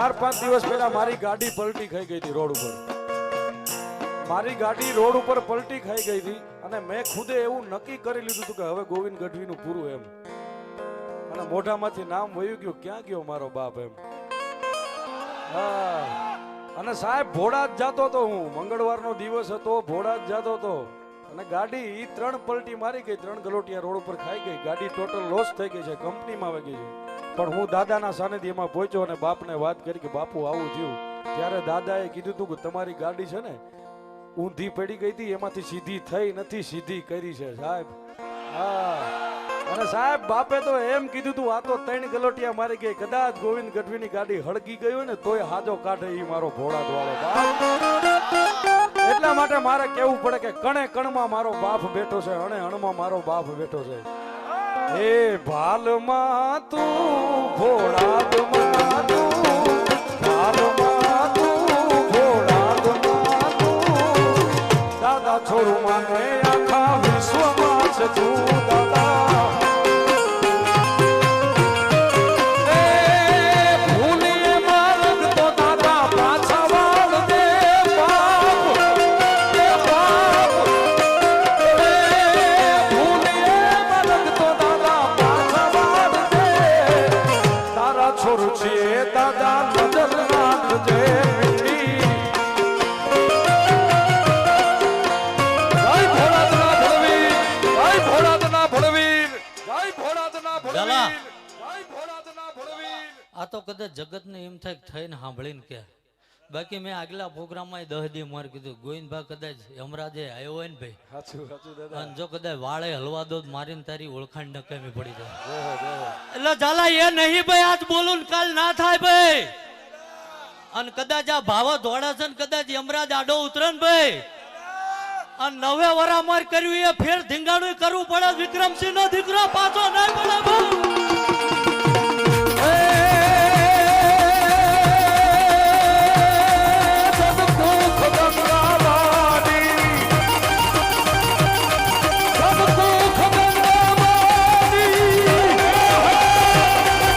4-5 દિવસ પહેલા મારી ગાડી પલટી ખાઈ ગઈ હતી રોડ ઉપર. મારી ગાડી રોડ ઉપર પલટી ખાઈ ગઈ હતી અને મેં ખુદે એવું નક્કી કરી લીધું હતું કે હવે ગોવિંદ ગઢવીનું પૂરું એમ. અને મોઢામાંથી નામ વયું ગયું, ક્યાં ગયો મારો બાપ એમ. હા, અને સાહેબ ભોળા જ જાતો હતો હું. મંગળવારનો દિવસ હતો, ભોળા જ જાતો હતો અને ગાડી 3 પલટી મારી ગઈ, 3 ગલોટિયા રોડ ઉપર ખાઈ ગઈ. ગાડી ટોટલ લોસ થઈ ગઈ છે, કંપનીમાં આવી ગઈ છે. પણ હું દાદાના સાનિધ્યમાં પહોંચ્યો અને બાપને વાત કરી કે બાપુ આવું થયું. ત્યારે દાદાએ કીધું હતું કે તમારી ગાડી છે ને ઊંધી પડી ગઈ હતી, એમાંથી સીધી થઈ નથી, સીધી કરી છે સાહેબ. હા, અને સાહેબ બાપે તો એમ કીધું તું આ તો 3 ગલોટિયા મારી ગઈ, કદાચ ગોવિંદ ગઢવીની ગાડી હળગી ગઈ હોય ને તોય હાજો કાઢે ઈ મારો ભોળા વાળો બાપ. એટલા માટે મારે કેવું પડે કે કણે કણમાં મારો બાપ બેઠો છે, અણે અણમાં મારો બાપ બેઠો છે. એ ભાલમાં તું ભોળાદમાં તું, ભાલમાં તું ભોળાદમાં તું, દાદા છોરું માને આખા વિશ્વમાં છે તું દાદા. આ તો કદાચ જગત ને એમ થાય થઈને સાંભળીને કે બાકી મેં આગલા પ્રોગ્રામમાં 10 દી માર કીધું ગોવિંદભાઈ કદાચ યમરાજે આવ્યો હોય ને ભાઈ, અને જો કદાચ વાળે હલવા દો મારીને તારી ઓળખાણ નકામી પડી જાય. એટલે ઝાલા એ નહીં ભાઈ, આજ બોલું ને કાલ ના થાય ભાઈ. અને કદાચ આ ભાવો ધોળા છે ને કદાચ યમરાજ આડો ઉતરે ને ભાઈ, અને 9 વરા માર કર્યું એ ફેર ધીંગાણું કરવું પડે. વિક્રમસિંહ નો દીકરો પાછો નહીં પડે ભાઈ.